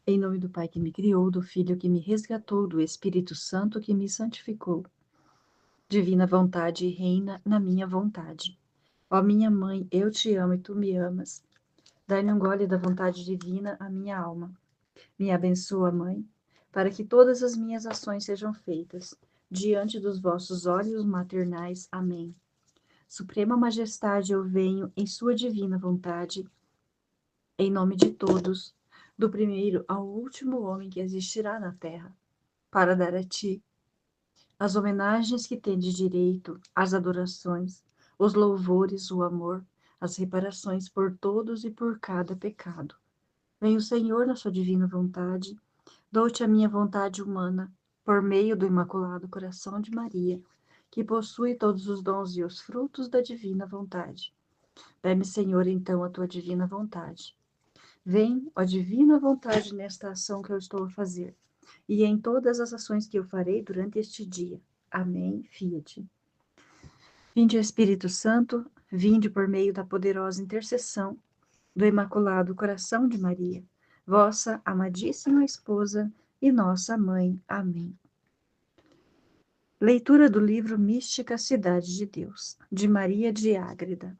Em nome do Pai que me criou, do Filho que me resgatou, do Espírito Santo que me santificou. Divina vontade reina na minha vontade. Ó minha mãe, eu te amo e tu me amas. Dai-me um gole da vontade divina à minha alma. Me abençoa, mãe, para que todas as minhas ações sejam feitas diante dos vossos olhos maternais. Amém. Suprema Majestade, eu venho em sua divina vontade, em nome de todos, do primeiro ao último homem que existirá na terra, para dar a ti as homenagens que tendes direito, as adorações, os louvores, o amor, as reparações por todos e por cada pecado. Vem o Senhor na sua divina vontade, dou-te a minha vontade humana, por meio do Imaculado Coração de Maria, que possui todos os dons e os frutos da divina vontade. Dai-me, Senhor, então, a tua divina vontade. Vem, ó divina vontade, nesta ação que eu estou a fazer, e em todas as ações que eu farei durante este dia. Amém. Fiat. Vinde, Espírito Santo, vinde por meio da poderosa intercessão do Imaculado Coração de Maria, vossa amadíssima esposa e nossa mãe. Amém. Leitura do livro Mística Cidade de Deus, de Maria de Ágreda.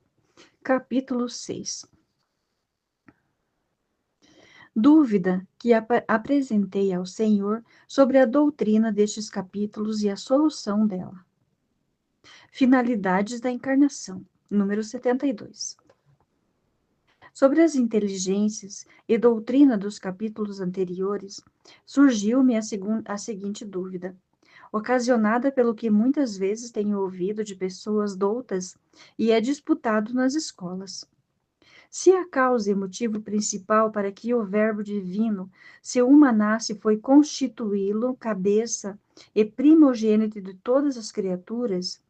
Capítulo 6. Dúvida que apresentei ao Senhor sobre a doutrina destes capítulos e a solução dela. Finalidades da encarnação, número 72. Sobre as inteligências e doutrina dos capítulos anteriores, surgiu-me a seguinte dúvida, ocasionada pelo que muitas vezes tenho ouvido de pessoas doutas e é disputado nas escolas. Se a causa e motivo principal para que o Verbo divino se humanasse foi constituí-lo cabeça e primogênito de todas as criaturas,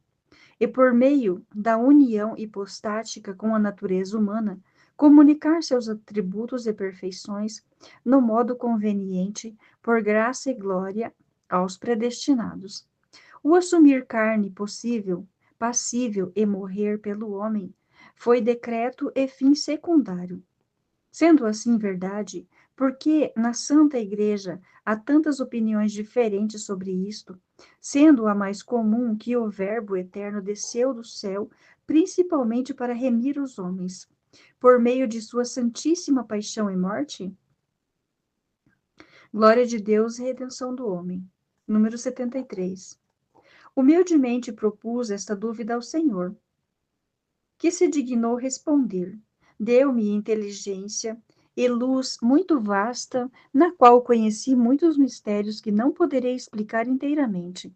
e por meio da união hipostática com a natureza humana, comunicar seus atributos e perfeições no modo conveniente, por graça e glória aos predestinados. O assumir carne possível, passível e morrer pelo homem foi decreto e fim secundário. Sendo assim verdade, porque na Santa Igreja há tantas opiniões diferentes sobre isto, sendo a mais comum que o Verbo eterno desceu do céu, principalmente para remir os homens, por meio de sua santíssima paixão e morte? Glória de Deus e redenção do homem. Número 73. Humildemente propus esta dúvida ao Senhor, que se dignou responder. Deu-me inteligência e luz muito vasta, na qual conheci muitos mistérios que não poderei explicar inteiramente,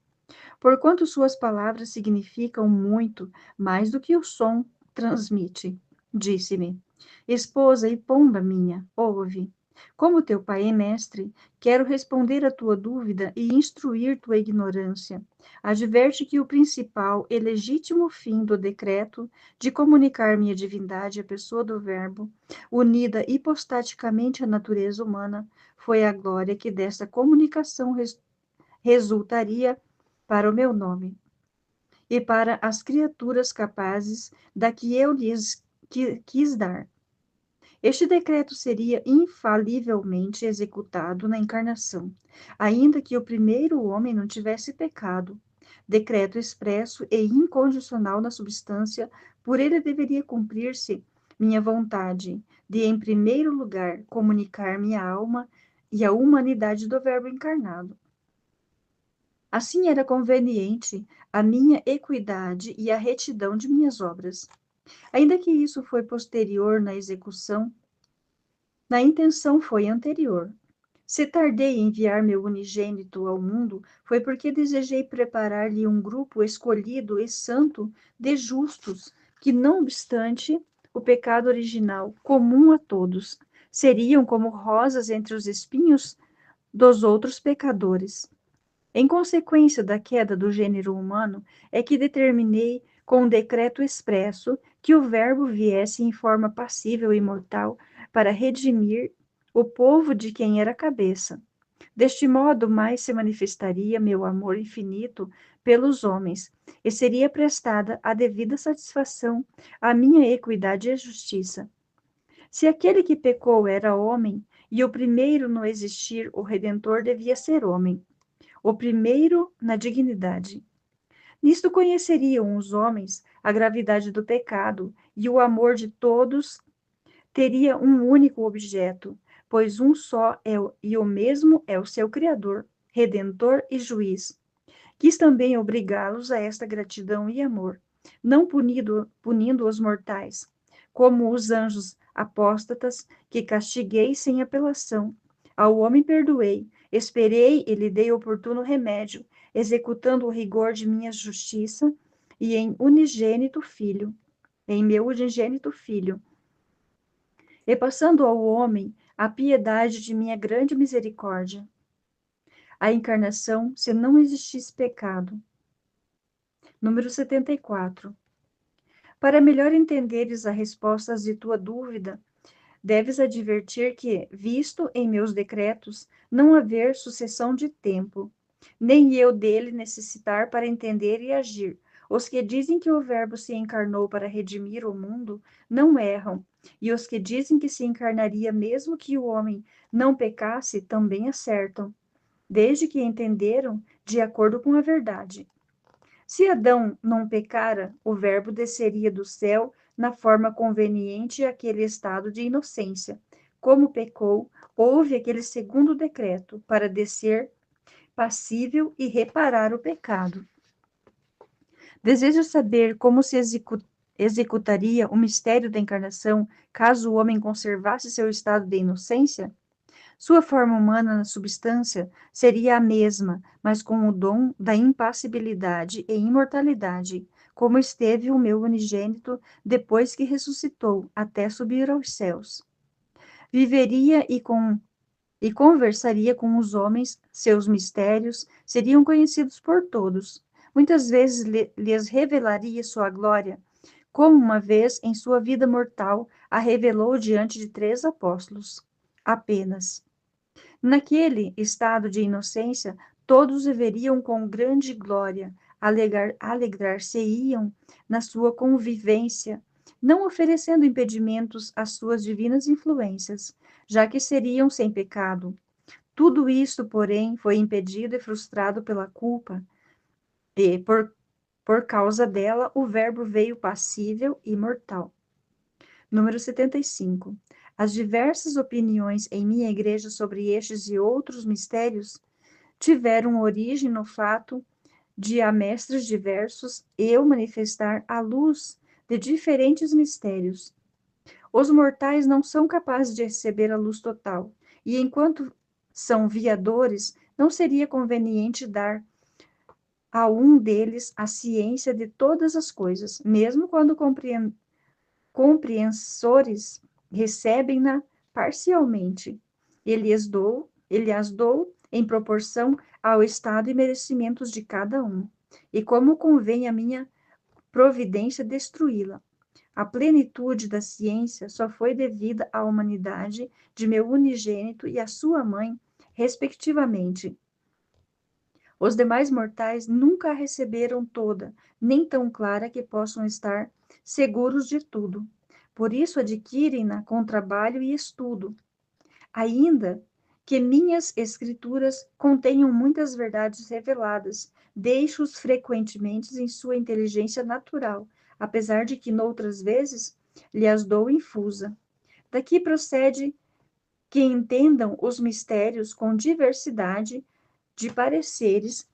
porquanto suas palavras significam muito mais do que o som transmite. Disse-me: Esposa e pomba minha, ouve. Como teu pai e mestre, quero responder à tua dúvida e instruir tua ignorância. Adverte que o principal e legítimo fim do decreto de comunicar minha divindade à pessoa do Verbo, unida hipostaticamente à natureza humana, foi a glória que desta comunicação resultaria para o meu nome e para as criaturas capazes da que eu lhes quis dar. Este decreto seria infalivelmente executado na encarnação, ainda que o primeiro homem não tivesse pecado. Decreto expresso e incondicional na substância, por ele deveria cumprir-se minha vontade de, em primeiro lugar, comunicar minha alma e a humanidade do Verbo encarnado. Assim era conveniente a minha equidade e a retidão de minhas obras. Ainda que isso foi posterior na execução, na intenção foi anterior. Se tardei em enviar meu unigênito ao mundo, foi porque desejei preparar-lhe um grupo escolhido e santo de justos, que, não obstante o pecado original, comum a todos, seriam como rosas entre os espinhos dos outros pecadores. Em consequência da queda do gênero humano, é que determinei, com um decreto expresso, que o Verbo viesse em forma passível e mortal para redimir o povo de quem era cabeça. Deste modo, mais se manifestaria meu amor infinito pelos homens, e seria prestada a devida satisfação à minha equidade e justiça. Se aquele que pecou era homem, e o primeiro no existir, o Redentor, devia ser homem, o primeiro na dignidade. Nisto conheceriam os homens a gravidade do pecado, e o amor de todos teria um único objeto, pois um só e o mesmo é o seu Criador, Redentor e Juiz. Quis também obrigá-los a esta gratidão e amor, não punindo os mortais, como os anjos apóstatas, que castiguei sem apelação. Ao homem perdoei, esperei e lhe dei oportuno remédio, executando o rigor de minha justiça, e em meu unigênito filho, e passando ao homem a piedade de minha grande misericórdia. A encarnação, se não existisse pecado. Número 74. Para melhor entenderes a resposta de tua dúvida, deves advertir que, visto em meus decretos não haver sucessão de tempo, nem eu dele necessitar para entender e agir, os que dizem que o Verbo se encarnou para redimir o mundo não erram, e os que dizem que se encarnaria mesmo que o homem não pecasse também acertam, desde que entenderam de acordo com a verdade. Se Adão não pecara, o Verbo desceria do céu na forma conveniente àquele estado de inocência. Como pecou, houve aquele segundo decreto para descer passível e reparar o pecado. Deseja saber como se executaria o mistério da encarnação caso o homem conservasse seu estado de inocência? Sua forma humana na substância seria a mesma, mas com o dom da impassibilidade e imortalidade, como esteve o meu unigênito depois que ressuscitou, até subir aos céus. Viveria e conversaria com os homens, seus mistérios seriam conhecidos por todos. Muitas vezes lhes revelaria sua glória, como uma vez em sua vida mortal a revelou diante de 3 apóstolos. Apenas. Naquele estado de inocência, todos deveriam com grande glória alegrar-se-iam na sua convivência, não oferecendo impedimentos às suas divinas influências, já que seriam sem pecado. Tudo isto, porém, foi impedido e frustrado pela culpa, e, por causa dela, o Verbo veio passível e mortal. Número 75. As diversas opiniões em minha igreja sobre estes e outros mistérios tiveram origem no fato de a mestres diversos eu manifestar a luz de diferentes mistérios. Os mortais não são capazes de receber a luz total, e enquanto são viadores, não seria conveniente dar a um deles a ciência de todas as coisas, mesmo quando compreensores recebem-na parcialmente. Ele as dou em proporção ao estado e merecimentos de cada um, e como convém a minha providência destruí-la. A plenitude da ciência só foi devida à humanidade de meu unigênito e à sua mãe, respectivamente. Os demais mortais nunca a receberam toda, nem tão clara que possam estar seguros de tudo. Por isso adquirem-na com trabalho e estudo. Ainda que minhas escrituras contenham muitas verdades reveladas, deixo-os frequentemente em sua inteligência natural, apesar de que noutras vezes lhes dou infusa. Daqui procede que entendam os mistérios com diversidade de pareceres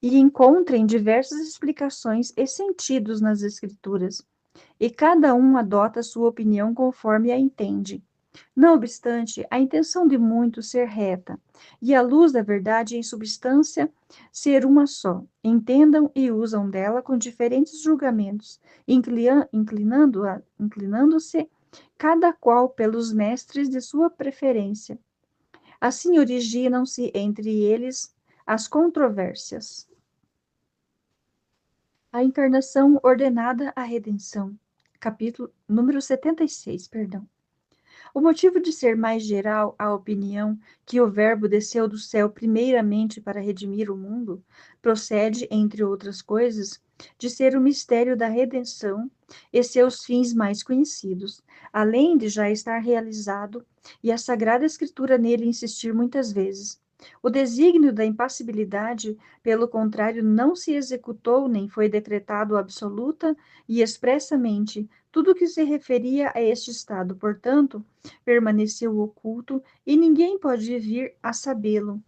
e encontrem diversas explicações e sentidos nas escrituras, e cada um adota sua opinião conforme a entende. Não obstante, a intenção de muitos ser reta, e a luz da verdade em substância ser uma só, entendam e usam dela com diferentes julgamentos, inclinando-se cada qual pelos mestres de sua preferência. Assim originam-se entre eles as controvérsias. A encarnação ordenada à redenção. Capítulo número 76, perdão. O motivo de ser mais geral a opinião que o Verbo desceu do céu primeiramente para redimir o mundo procede, entre outras coisas, de ser o mistério da redenção e seus fins mais conhecidos, além de já estar realizado e a Sagrada Escritura nele insistir muitas vezes. O desígnio da impassibilidade, pelo contrário, não se executou nem foi decretado absoluta e expressamente tudo que se referia a este estado, portanto, permaneceu oculto e ninguém pode vir a sabê-lo,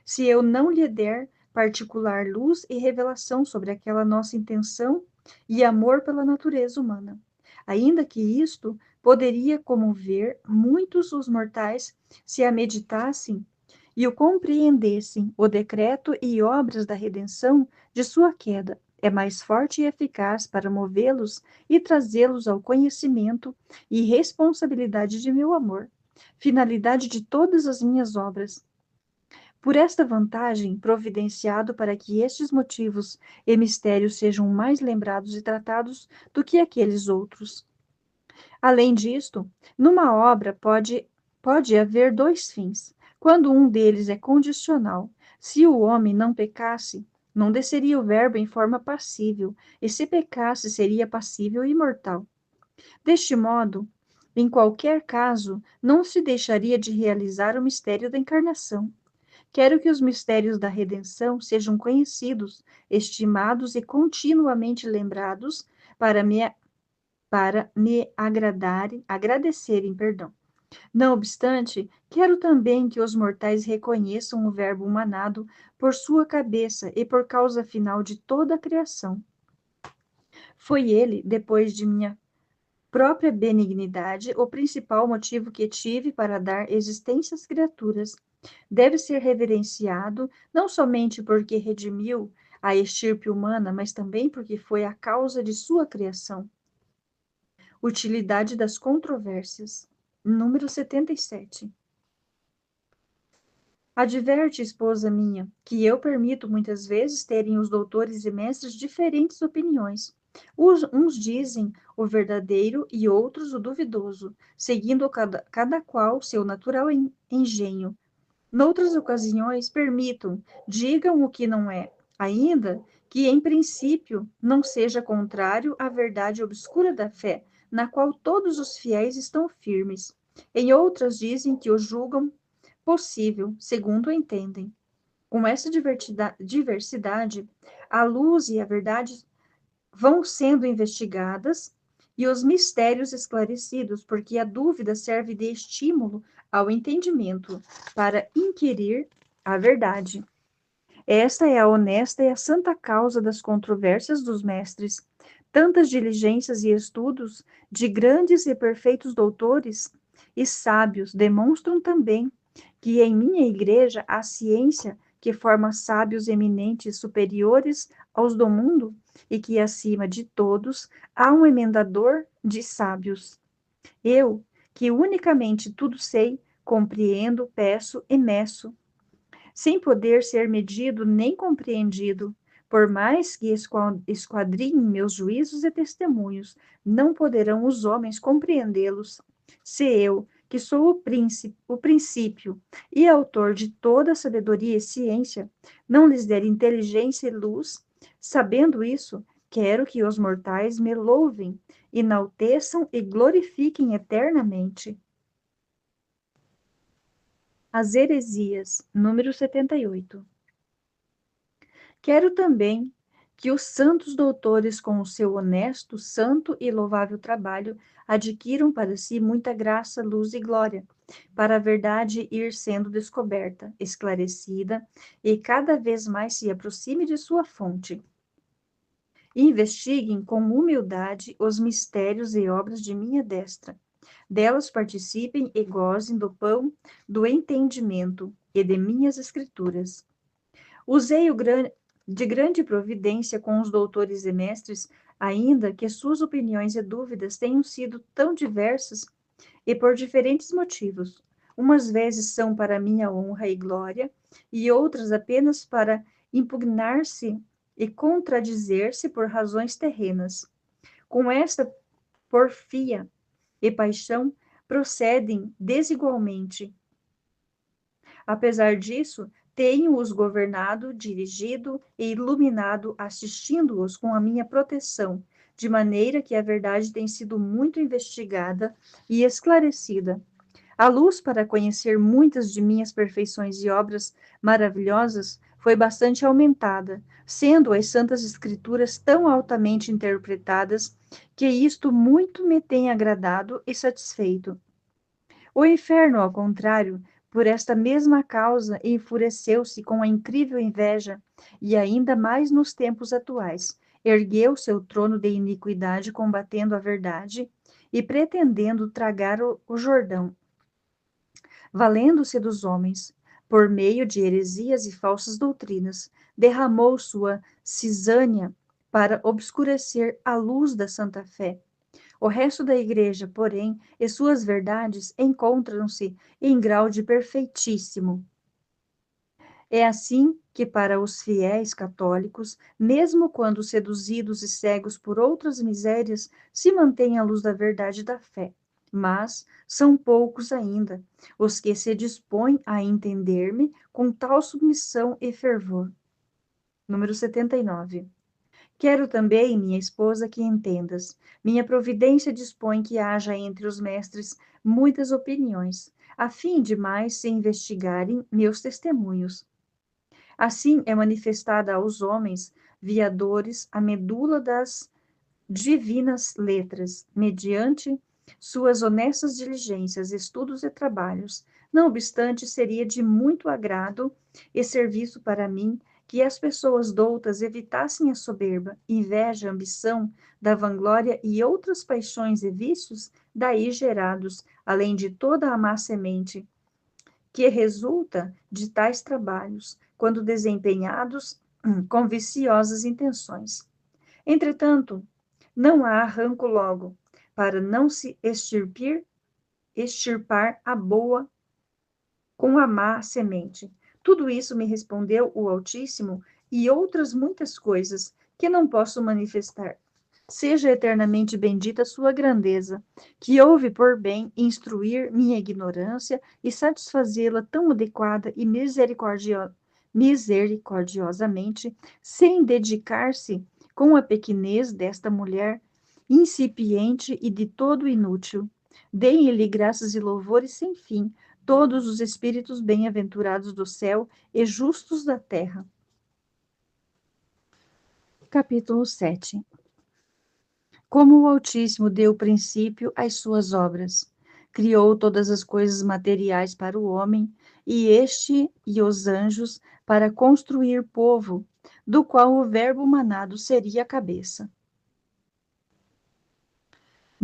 se eu não lhe der particular luz e revelação sobre aquela nossa intenção e amor pela natureza humana. Ainda que isto poderia comover muitos os mortais se a meditassem e o compreendessem, o decreto e obras da redenção de sua queda é mais forte e eficaz para movê-los e trazê-los ao conhecimento e responsabilidade de meu amor, finalidade de todas as minhas obras. Por esta vantagem, providenciado para que estes motivos e mistérios sejam mais lembrados e tratados do que aqueles outros. Além disto, numa obra pode haver dois fins, quando um deles é condicional. Se o homem não pecasse, não desceria o verbo em forma passível, e se pecasse, seria passível e mortal. Deste modo, em qualquer caso, não se deixaria de realizar o mistério da encarnação. Quero que os mistérios da redenção sejam conhecidos, estimados e continuamente lembrados para me agradecerem, perdão. Não obstante, quero também que os mortais reconheçam o Verbo humanado por sua cabeça e por causa final de toda a criação. Foi ele, depois de minha própria benignidade, o principal motivo que tive para dar existência às criaturas. Deve ser reverenciado, não somente porque redimiu a estirpe humana, mas também porque foi a causa de sua criação. Utilidade das controvérsias. Número 77. Adverte, esposa minha, que eu permito muitas vezes terem os doutores e mestres diferentes opiniões. Uns dizem o verdadeiro e outros o duvidoso, seguindo cada qual seu natural engenho. Noutras ocasiões, permitam, digam o que não é, ainda que em princípio não seja contrário à verdade obscura da fé, na qual todos os fiéis estão firmes. Em outras dizem que o julgam possível, segundo entendem. Com essa diversidade, a luz e a verdade vão sendo investigadas e os mistérios esclarecidos, porque a dúvida serve de estímulo ao entendimento para inquirir a verdade. Esta é a honesta e a santa causa das controvérsias dos mestres. Tantas diligências e estudos de grandes e perfeitos doutores e sábios demonstram também que em minha igreja a ciência que forma sábios eminentes superiores aos do mundo e que acima de todos há um emendador de sábios. Eu, que unicamente tudo sei, compreendo, peço e meço, sem poder ser medido nem compreendido, por mais que esquadrinhem meus juízos e testemunhos, não poderão os homens compreendê-los. Se eu, que sou o princípio e autor de toda sabedoria e ciência, não lhes der inteligência e luz, sabendo isso, quero que os mortais me louvem, enalteçam e glorifiquem eternamente. As heresias, número 78. Quero também que os santos doutores, com o seu honesto, santo e louvável trabalho, adquiram para si muita graça, luz e glória, para a verdade ir sendo descoberta, esclarecida, e cada vez mais se aproxime de sua fonte. Investiguem com humildade os mistérios e obras de minha destra. Delas participem e gozem do pão do entendimento e de minhas escrituras. Usei de grande providência com os doutores e mestres, ainda que suas opiniões e dúvidas tenham sido tão diversas e por diferentes motivos. Umas vezes são para minha honra e glória, e outras apenas para impugnar-se e contradizer-se por razões terrenas. Com esta porfia e paixão procedem desigualmente. Apesar disso, Tenho-os governado, dirigido e iluminado, assistindo-os com a minha proteção, de maneira que a verdade tem sido muito investigada e esclarecida. A luz para conhecer muitas de minhas perfeições e obras maravilhosas foi bastante aumentada, sendo as Santas Escrituras tão altamente interpretadas que isto muito me tem agradado e satisfeito. O inferno, ao contrário, por esta mesma causa, enfureceu-se com a incrível inveja, e ainda mais nos tempos atuais, ergueu seu trono de iniquidade, combatendo a verdade e pretendendo tragar o Jordão, valendo-se dos homens, por meio de heresias e falsas doutrinas, derramou sua cisânia para obscurecer a luz da santa fé. O resto da igreja, porém, e suas verdades encontram-se em grau de perfeitíssimo. É assim que, para os fiéis católicos, mesmo quando seduzidos e cegos por outras misérias, se mantém a luz da verdade e da fé. Mas são poucos ainda os que se dispõem a entender-me com tal submissão e fervor. Número 79. Quero também, minha esposa, que entendas. Minha providência dispõe que haja entre os mestres muitas opiniões, a fim de mais se investigarem meus testemunhos. Assim é manifestada aos homens viadores a medula das divinas letras, mediante suas honestas diligências, estudos e trabalhos. Não obstante, seria de muito agrado e serviço para mim que as pessoas doutas evitassem a soberba, inveja, ambição, da vanglória e outras paixões e vícios daí gerados, além de toda a má semente que resulta de tais trabalhos, quando desempenhados com viciosas intenções. Entretanto, não há arranco logo, para não se extirpar a boa com a má semente. Tudo isso me respondeu o Altíssimo e outras muitas coisas que não posso manifestar. Seja eternamente bendita sua grandeza, que houve por bem instruir minha ignorância e satisfazê-la tão adequada e misericordiosamente, sem dedicar-se com a pequenez desta mulher incipiente e de todo inútil. Deem-lhe graças e louvores sem fim, todos os espíritos bem-aventurados do céu e justos da terra. Capítulo 7. Como o Altíssimo deu princípio às suas obras, criou todas as coisas materiais para o homem, e este e os anjos para construir povo, do qual o verbo manado seria a cabeça.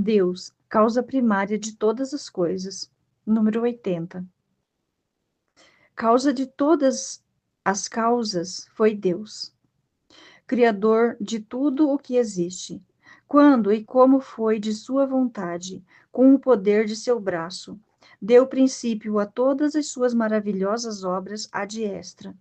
Deus, causa primária de todas as coisas. Número 80. Causa de todas as causas foi Deus, Criador de tudo o que existe. Quando e como foi de sua vontade, com o poder de seu braço, deu princípio a todas as suas maravilhosas obras à diestra.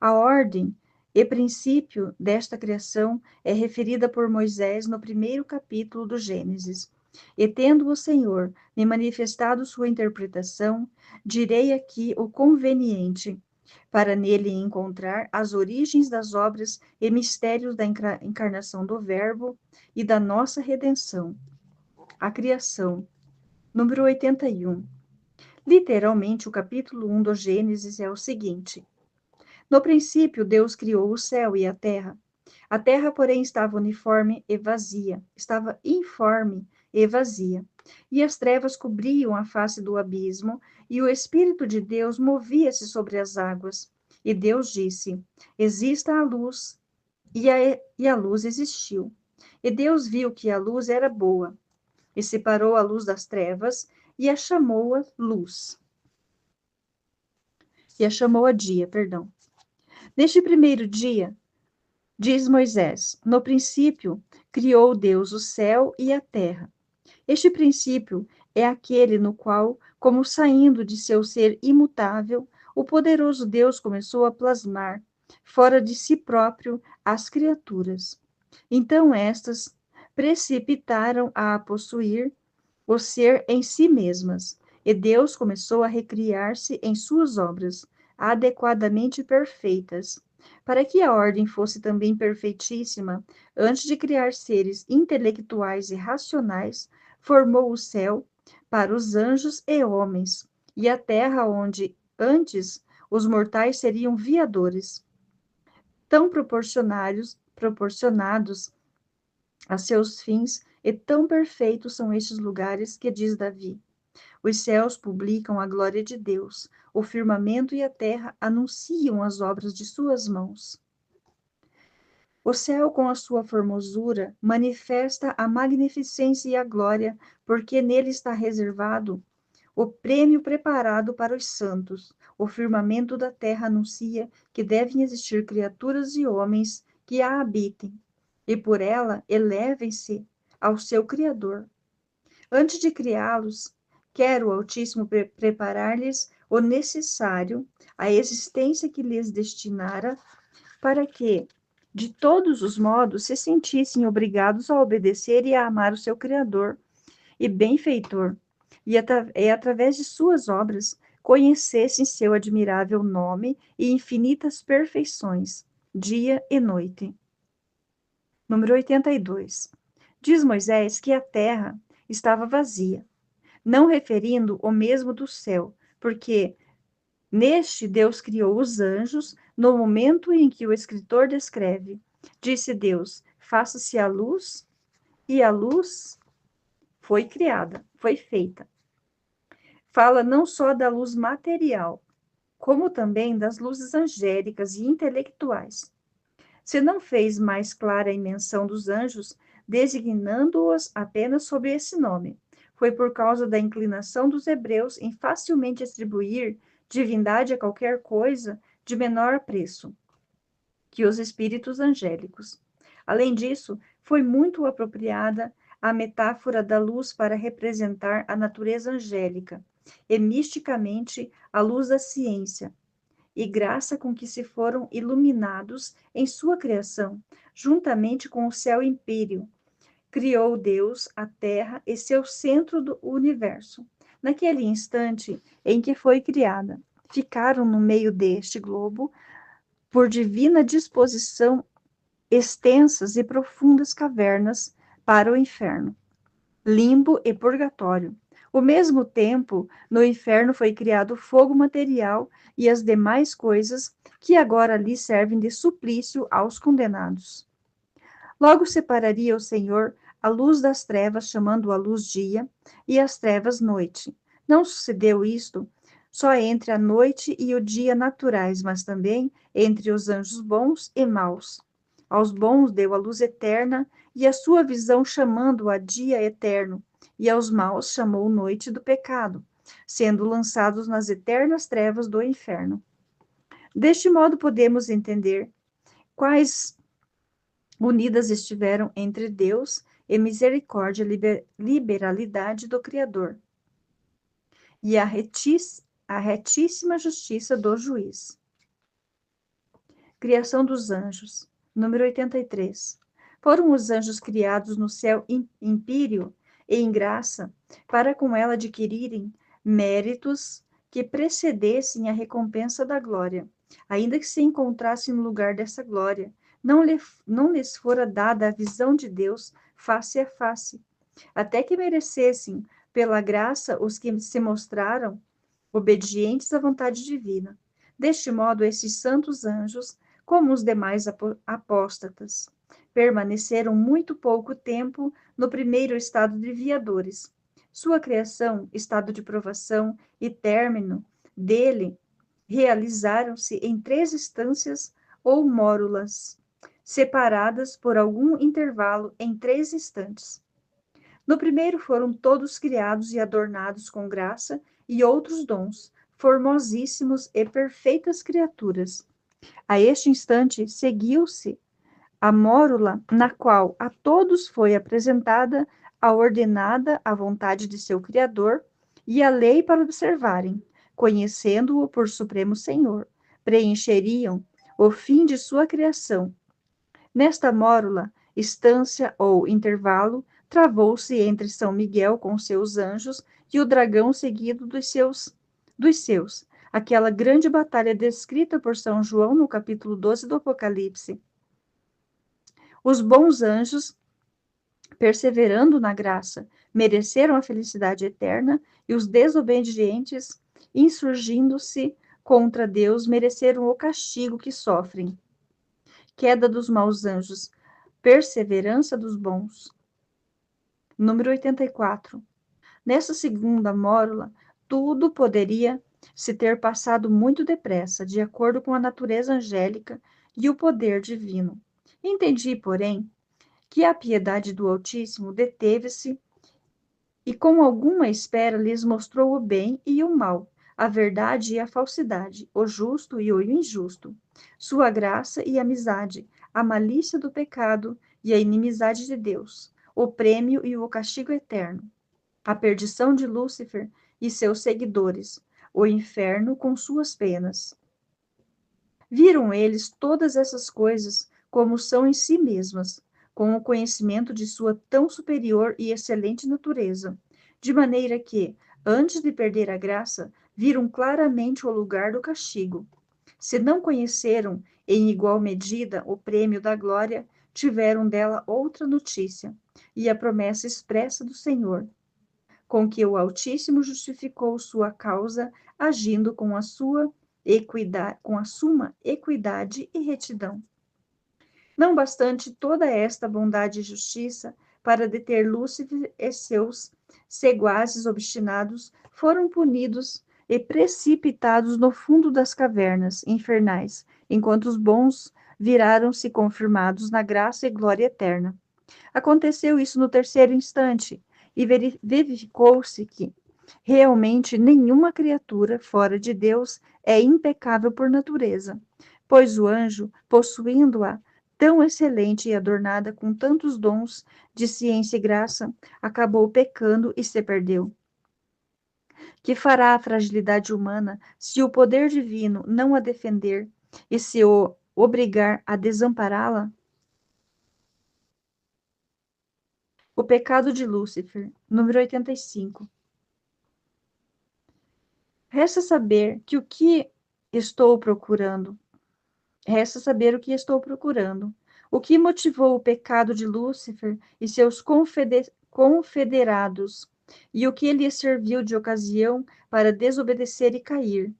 A ordem e princípio desta criação é referida por Moisés no primeiro capítulo do Gênesis. E tendo o Senhor me manifestado sua interpretação, direi aqui o conveniente, para nele encontrar as origens das obras e mistérios da encarnação do Verbo e da nossa redenção. A criação. Número 81. Literalmente, o capítulo 1 do Gênesis é o seguinte: no princípio, Deus criou o céu e a terra. A terra, porém, estava uniforme e vazia, estava informe e vazia. E as trevas cobriam a face do abismo, e o Espírito de Deus movia-se sobre as águas. E Deus disse: exista a luz, e a luz existiu. E Deus viu que a luz era boa, e separou a luz das trevas, e a chamou a luz. E a chamou a dia, perdão. Neste primeiro dia, diz Moisés, no princípio criou Deus o céu e a terra. Este princípio é aquele no qual, como saindo de seu ser imutável, o poderoso Deus começou a plasmar, fora de si próprio, as criaturas. Então estas precipitaram a possuir o ser em si mesmas, e Deus começou a recriar-se em suas obras, adequadamente perfeitas. Para que a ordem fosse também perfeitíssima, antes de criar seres intelectuais e racionais, formou o céu para os anjos e homens, e a terra onde antes os mortais seriam viadores, tão proporcionados a seus fins, e tão perfeitos são estes lugares que diz Davi: os céus publicam a glória de Deus, o firmamento e a terra anunciam as obras de suas mãos. O céu, com a sua formosura, manifesta a magnificência e a glória, porque nele está reservado o prêmio preparado para os santos. O firmamento da terra anuncia que devem existir criaturas e homens que a habitem, e por ela elevem-se ao seu Criador. Antes de criá-los, quer o Altíssimo preparar-lhes o necessário, a existência que lhes destinara, para que, de todos os modos, se sentissem obrigados a obedecer e a amar o seu Criador e benfeitor, e através de suas obras conhecessem seu admirável nome e infinitas perfeições, dia e noite. Número 82. Diz Moisés que a terra estava vazia, não referindo o mesmo do céu, porque neste Deus criou os anjos no momento em que o escritor descreve. Disse Deus: faça-se a luz, e a luz foi criada, foi feita. Fala não só da luz material, como também das luzes angélicas e intelectuais. Se não fez mais clara a menção dos anjos, designando-os apenas sob esse nome, foi por causa da inclinação dos hebreus em facilmente atribuir divindade a qualquer coisa de menor preço que os espíritos angélicos. Além disso, foi muito apropriada a metáfora da luz para representar a natureza angélica, e misticamente a luz da ciência, e graça com que se foram iluminados em sua criação, juntamente com o céu império. Criou Deus a terra e seu centro do universo. Naquele instante em que foi criada, ficaram no meio deste globo, por divina disposição, extensas e profundas cavernas para o inferno, limbo e purgatório. Ao mesmo tempo, no inferno foi criado fogo material e as demais coisas que agora ali servem de suplício aos condenados. Logo separaria o Senhor a luz das trevas, chamando a luz dia, e as trevas noite. Não sucedeu isto só entre a noite e o dia naturais, mas também entre os anjos bons e maus. Aos bons deu a luz eterna e a sua visão, chamando-a dia eterno, e aos maus chamou noite do pecado, sendo lançados nas eternas trevas do inferno. Deste modo podemos entender quais unidas estiveram entre Deus e misericórdia e liberalidade do Criador, e a retíssima justiça do juiz. Criação dos anjos. Número 83. Foram os anjos criados no céu império e em graça, para com ela adquirirem méritos que precedessem a recompensa da glória, ainda que se encontrassem no lugar dessa glória, não lhes fora dada a visão de Deus face a face, até que merecessem, pela graça, os que se mostraram obedientes à vontade divina. Deste modo, esses santos anjos, como os demais apóstatas, permaneceram muito pouco tempo no primeiro estado de viadores. Sua criação, estado de provação e término dele realizaram-se em 3 instâncias ou mórulas, separadas por algum intervalo em 3 instantes. No primeiro foram todos criados e adornados com graça e outros dons, formosíssimos e perfeitas criaturas. A este instante seguiu-se a mórula na qual a todos foi apresentada a ordenada a vontade de seu Criador e a lei para observarem, conhecendo-o por Supremo Senhor, preencheriam o fim de sua criação. Nesta mórula, estância ou intervalo, travou-se entre São Miguel com seus anjos e o dragão seguido dos seus. aquela grande batalha descrita por São João no capítulo 12 do Apocalipse. Os bons anjos, perseverando na graça, mereceram a felicidade eterna, e os desobedientes, insurgindo-se contra Deus, mereceram o castigo que sofrem. Queda dos maus anjos, perseverança dos bons. Número 84. Nessa segunda mórula, tudo poderia se ter passado muito depressa, de acordo com a natureza angélica e o poder divino. Entendi, porém, que a piedade do Altíssimo deteve-se e com alguma espera lhes mostrou o bem e o mal, a verdade e a falsidade, o justo e o injusto, sua graça e amizade, a malícia do pecado e a inimizade de Deus, o prêmio e o castigo eterno, a perdição de Lúcifer e seus seguidores, o inferno com suas penas. Viram eles todas essas coisas como são em si mesmas, com o conhecimento de sua tão superior e excelente natureza, de maneira que, antes de perder a graça, viram claramente o lugar do castigo. Se não conheceram em igual medida o prêmio da glória, tiveram dela outra notícia, e a promessa expressa do Senhor, com que o Altíssimo justificou sua causa, agindo com a sua equidade, com a suma equidade e retidão. Não bastante toda esta bondade e justiça para deter Lúcifer e seus seguazes obstinados, foram punidos e precipitados no fundo das cavernas infernais, enquanto os bons viraram-se confirmados na graça e glória eterna. Aconteceu isso no terceiro instante, e verificou-se que realmente nenhuma criatura fora de Deus é impecável por natureza, pois o anjo, possuindo-a tão excelente e adornada com tantos dons de ciência e graça, acabou pecando e se perdeu. Que fará a fragilidade humana se o poder divino não a defender e se o obrigar a desampará-la? O pecado de Lúcifer, número 85. Resta saber que o que estou procurando. Resta saber o que estou procurando. O que motivou o pecado de Lúcifer e seus confederados, e o que lhes serviu de ocasião para desobedecer e cair.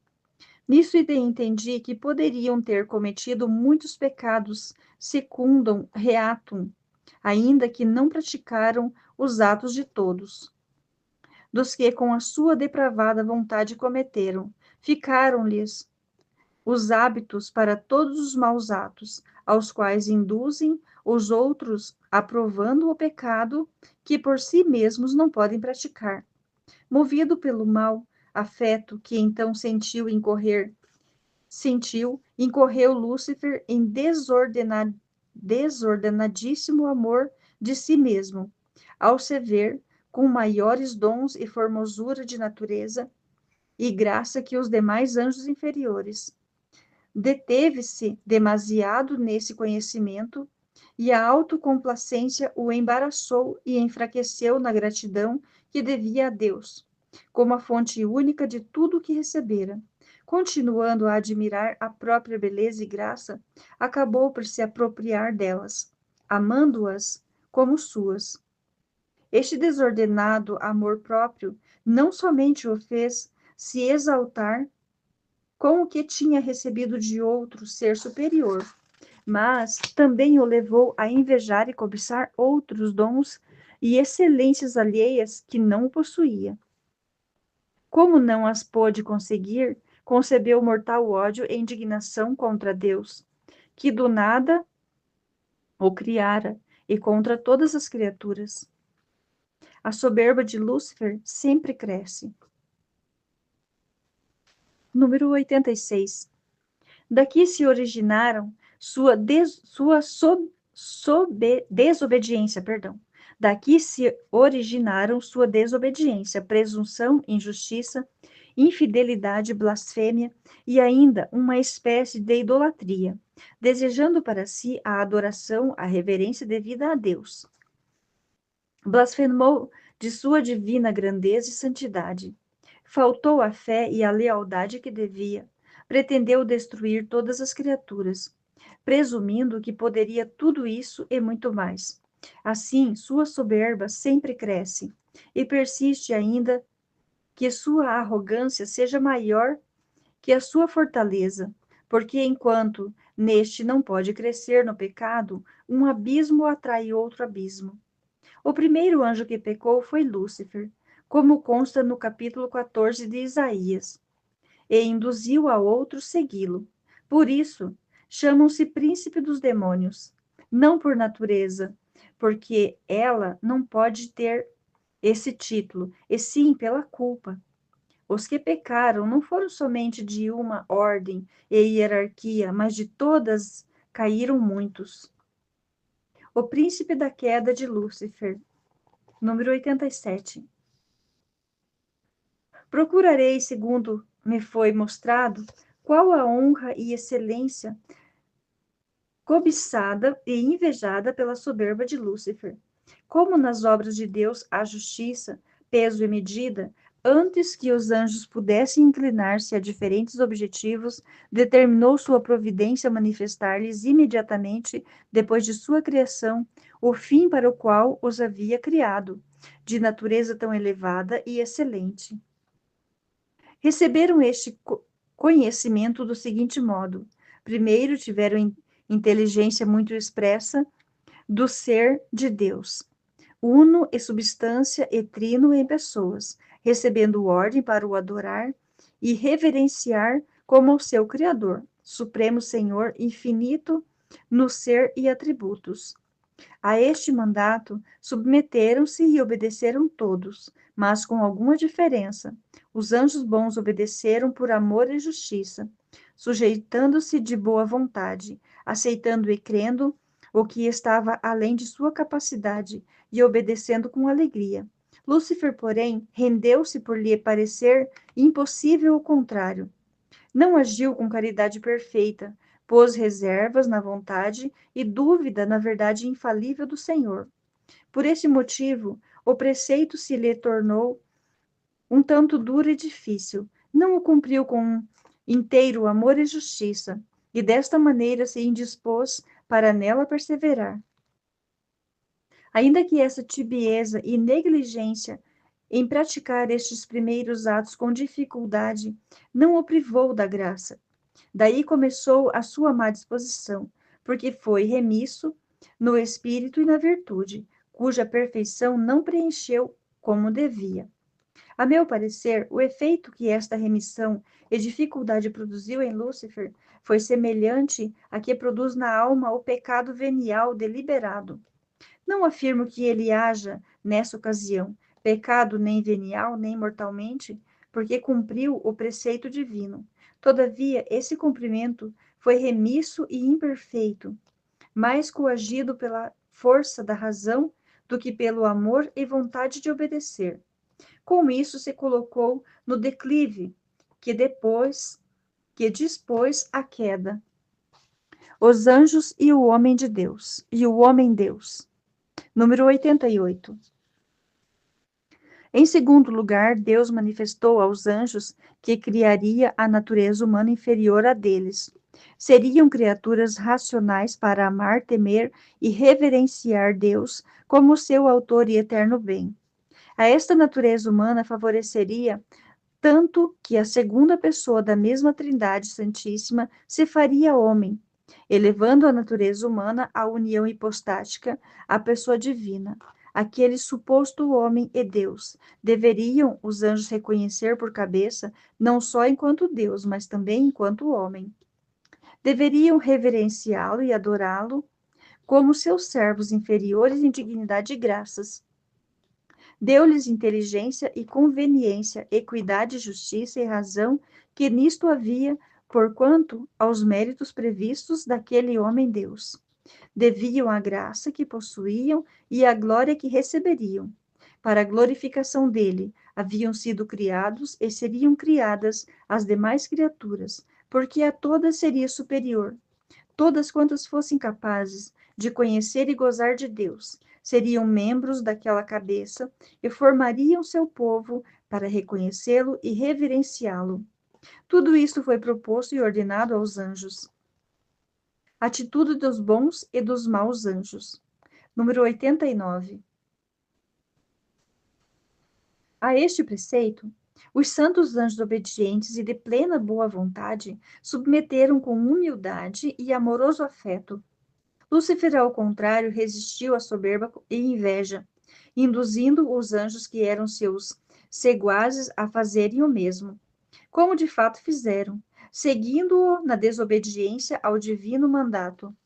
Nisso entendi que poderiam ter cometido muitos pecados secundum reatum, ainda que não praticaram os atos de todos, dos que com a sua depravada vontade cometeram. Ficaram-lhes os hábitos para todos os maus atos, aos quais induzem os outros, aprovando o pecado que por si mesmos não podem praticar. Movido pelo mau afeto que então incorreu Lúcifer em desordenadíssimo amor de si mesmo, ao se ver com maiores dons e formosura de natureza e graça que os demais anjos inferiores. Deteve-se demasiado nesse conhecimento, e a autocomplacência o embaraçou e enfraqueceu na gratidão que devia a Deus, como a fonte única de tudo o que recebera. Continuando a admirar a própria beleza e graça, acabou por se apropriar delas, amando-as como suas. Este desordenado amor próprio não somente o fez se exaltar com o que tinha recebido de outro ser superior, mas também o levou a invejar e cobiçar outros dons e excelências alheias que não o possuía. Como não as pôde conseguir, concebeu mortal ódio e indignação contra Deus, que do nada o criara, e contra todas as criaturas. A soberba de Lúcifer sempre cresce. Número 86. Daqui se originaram desobediência, perdão. Daqui se originaram sua desobediência, presunção, injustiça, infidelidade, blasfêmia e ainda uma espécie de idolatria, desejando para si a adoração, a reverência devida a Deus. Blasfemou de sua divina grandeza e santidade. faltou a fé e a lealdade que devia, pretendeu destruir todas as criaturas, presumindo que poderia tudo isso e muito mais. Assim, sua soberba sempre cresce, e persiste ainda que sua arrogância seja maior que a sua fortaleza, porque enquanto neste não pode crescer no pecado, um abismo atrai outro abismo. O primeiro anjo que pecou foi Lúcifer, como consta no capítulo 14 de Isaías, e induziu a outros segui-lo. Por isso, chamam-se príncipe dos demônios, não por natureza, porque ela não pode ter esse título, e sim pela culpa. Os que pecaram não foram somente de uma ordem e hierarquia, mas de todas caíram muitos. O príncipe da queda de Lúcifer, número 87. Procurarei, segundo me foi mostrado, qual a honra e excelência cobiçada e invejada pela soberba de Lúcifer. Como nas obras de Deus há justiça, peso e medida, antes que os anjos pudessem inclinar-se a diferentes objetivos, determinou sua providência manifestar-lhes imediatamente, depois de sua criação, o fim para o qual os havia criado, de natureza tão elevada e excelente. Receberam este conhecimento do seguinte modo: primeiro, tiveram inteligência muito expressa do ser de Deus, uno e substância e trino em pessoas, recebendo ordem para o adorar e reverenciar como o seu Criador, Supremo Senhor, infinito no ser e atributos. A este mandato submeteram-se e obedeceram todos, mas com alguma diferença. Os anjos bons obedeceram por amor e justiça, sujeitando-se de boa vontade, aceitando e crendo o que estava além de sua capacidade e obedecendo com alegria. Lúcifer, porém, rendeu-se por lhe parecer impossível o contrário. Não agiu com caridade perfeita, pôs reservas na vontade e dúvida na verdade infalível do Senhor. Por esse motivo, o preceito se lhe tornou um tanto duro e difícil. Não o cumpriu com inteiro amor e justiça, e desta maneira se indispôs para nela perseverar. Ainda que essa tibieza e negligência em praticar estes primeiros atos com dificuldade não o privou da graça. Daí começou a sua má disposição, porque foi remisso no espírito e na virtude, cuja perfeição não preencheu como devia. A meu parecer, o efeito que esta remissão e dificuldade produziu em Lúcifer foi semelhante a que produz na alma o pecado venial deliberado. Não afirmo que ele haja, nessa ocasião, pecado nem venial, nem mortalmente, porque cumpriu o preceito divino. Todavia, esse cumprimento foi remisso e imperfeito, mais coagido pela força da razão do que pelo amor e vontade de obedecer. Com isso, se colocou no declive que dispôs à queda. Os anjos e o homem de Deus, e o homem Deus. Número 88. Em segundo lugar, Deus manifestou aos anjos que criaria a natureza humana inferior a deles. Seriam criaturas racionais para amar, temer e reverenciar Deus como seu autor e eterno bem. A esta natureza humana favoreceria tanto que a segunda pessoa da mesma Trindade Santíssima se faria homem, elevando a natureza humana à união hipostática, à pessoa divina. Aquele suposto homem e Deus deveriam os anjos reconhecer por cabeça, não só enquanto Deus, mas também enquanto homem. Deveriam reverenciá-lo e adorá-lo como seus servos inferiores em dignidade e graças. Deu-lhes inteligência e conveniência, equidade, justiça e razão, que nisto havia, porquanto aos méritos previstos daquele homem-Deus. Deviam a graça que possuíam e a glória que receberiam. Para a glorificação dele, haviam sido criados e seriam criadas as demais criaturas, porque a todas seria superior. Todas quantas fossem capazes de conhecer e gozar de Deus, seriam membros daquela cabeça e formariam seu povo para reconhecê-lo e reverenciá-lo. Tudo isto foi proposto e ordenado aos anjos. Atitude dos bons e dos maus anjos. Número 89. A este preceito, os santos anjos obedientes e de plena boa vontade submeteram com humildade e amoroso afeto. Lúcifer, ao contrário, resistiu à soberba e inveja, induzindo os anjos que eram seus seguazes a fazerem o mesmo, como de fato fizeram, seguindo-o na desobediência ao divino mandato.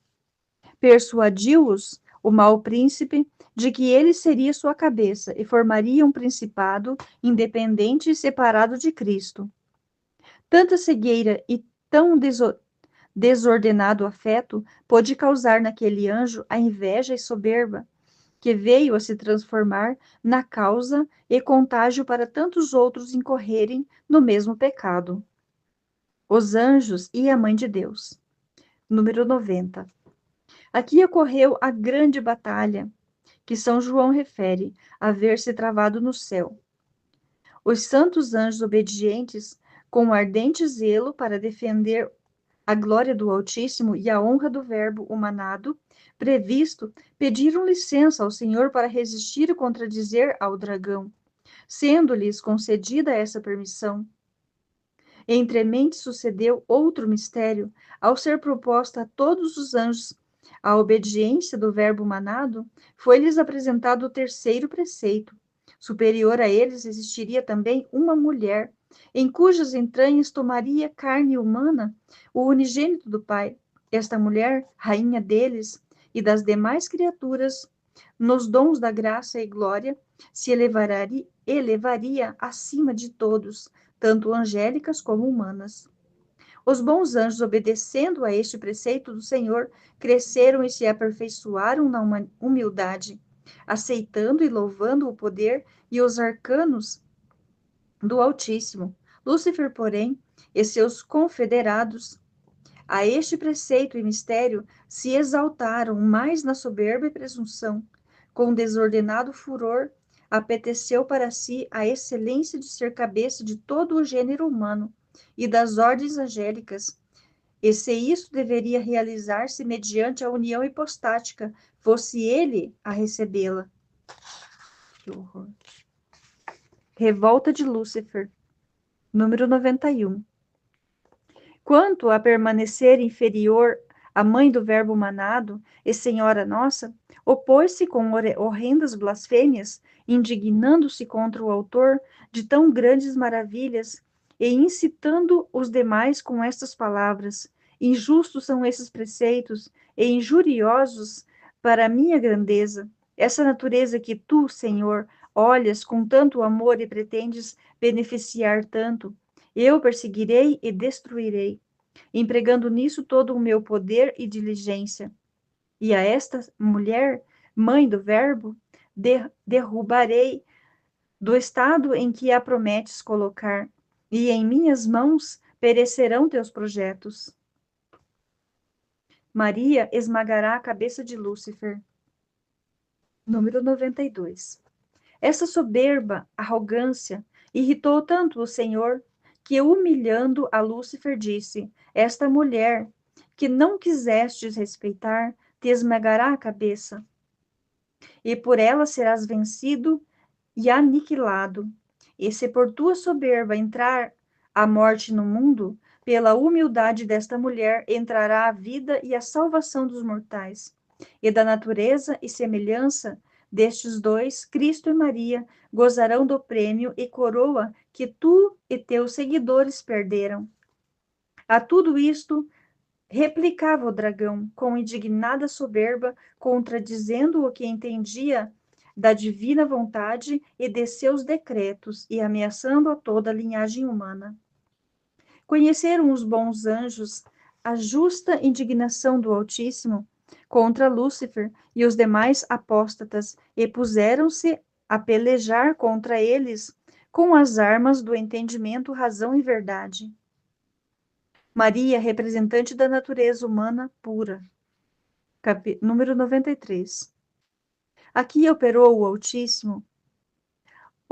Persuadiu-os o mau príncipe de que ele seria sua cabeça e formaria um principado independente e separado de Cristo. Tanta cegueira e tão desordenado afeto pôde causar naquele anjo a inveja e soberba, que veio a se transformar na causa e contágio para tantos outros incorrerem no mesmo pecado. Os anjos e a Mãe de Deus. Número 90. Aqui ocorreu a grande batalha que São João refere haver se travado no céu. Os santos anjos obedientes, com ardente zelo para defender a glória do Altíssimo e a honra do Verbo humanado, previsto, pediram licença ao Senhor para resistir e contradizer ao dragão. Sendo-lhes concedida essa permissão, entremente sucedeu outro mistério, ao ser proposta a todos os anjos a obediência do Verbo humanado, foi-lhes apresentado o terceiro preceito. Superior a eles existiria também uma mulher, em cujas entranhas tomaria carne humana o unigênito do Pai. Esta mulher, rainha deles e das demais criaturas, nos dons da graça e glória, se elevaria acima de todos, tanto angélicas como humanas. Os bons anjos, obedecendo a este preceito do Senhor, cresceram e se aperfeiçoaram na humildade, aceitando e louvando o poder e os arcanos do Altíssimo. Lúcifer, porém, e seus confederados, a este preceito e mistério, se exaltaram mais na soberba e presunção. Com desordenado furor, apeteceu para si a excelência de ser cabeça de todo o gênero humano e das ordens angélicas. E se isso deveria realizar-se mediante a união hipostática, fosse ele a recebê-la. Que horror. Revolta de Lúcifer. Número 91. Quanto a permanecer inferior à mãe do Verbo humanado e Senhora nossa, opôs-se com horrendas blasfêmias, indignando-se contra o autor de tão grandes maravilhas e incitando os demais com estas palavras: injustos são esses preceitos e injuriosos para a minha grandeza. Essa natureza que tu, Senhor, olhas com tanto amor e pretendes beneficiar tanto, eu perseguirei e destruirei, empregando nisso todo o meu poder e diligência. E a esta mulher, mãe do Verbo, derrubarei do estado em que a prometes colocar, e em minhas mãos perecerão teus projetos. Maria esmagará a cabeça de Lúcifer. Número 92. Essa soberba arrogância irritou tanto o Senhor que, humilhando a Lúcifer, disse: esta mulher, que não quisestes respeitar, te esmagará a cabeça, e por ela serás vencido e aniquilado. E se por tua soberba entrar a morte no mundo, pela humildade desta mulher entrará a vida e a salvação dos mortais. E da natureza e semelhança destes dois, Cristo e Maria, gozarão do prêmio e coroa que tu e teus seguidores perderam. A tudo isto replicava o dragão, com indignada soberba, contradizendo o que entendia da divina vontade e de seus decretos, e ameaçando a toda a linhagem humana. Conheceram os bons anjos a justa indignação do Altíssimo contra Lúcifer e os demais apóstatas, e puseram-se a pelejar contra eles com as armas do entendimento, razão e verdade. Maria, representante da natureza humana pura. Número 93. Aqui operou o Altíssimo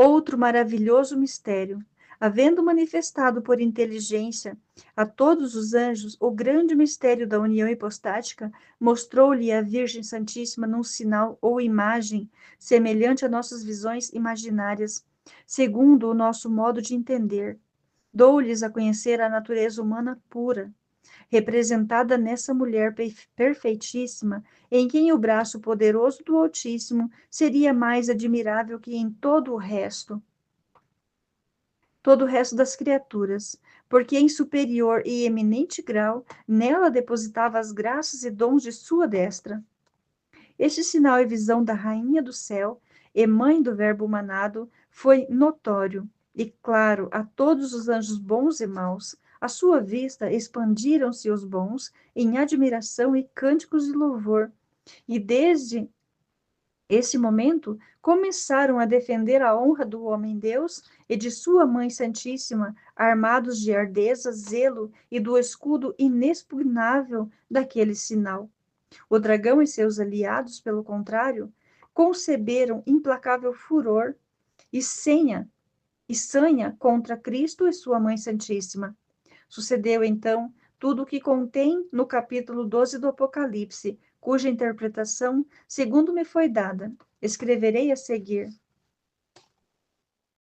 Outro maravilhoso mistério. Havendo manifestado por inteligência a todos os anjos o grande mistério da união hipostática, mostrou-lhe a Virgem Santíssima num sinal ou imagem semelhante a nossas visões imaginárias, segundo o nosso modo de entender. Dou-lhes a conhecer a natureza humana pura, representada nessa mulher perfeitíssima, em quem o braço poderoso do Altíssimo seria mais admirável que em todo o resto das criaturas, porque em superior e eminente grau nela depositava as graças e dons de sua destra. Este sinal e visão da Rainha do Céu e Mãe do Verbo humanado foi notório e claro a todos os anjos bons e maus. À sua vista expandiram-se os bons em admiração e cânticos de louvor, e desde esse momento começaram a defender a honra do homem-deus e de sua Mãe Santíssima, armados de ardeza, zelo e do escudo inexpugnável daquele sinal. O dragão e seus aliados, pelo contrário, conceberam implacável furor e sanha contra Cristo e sua Mãe Santíssima. Sucedeu, então, tudo o que contém no capítulo 12 do Apocalipse, cuja interpretação, segundo me foi dada, escreverei a seguir.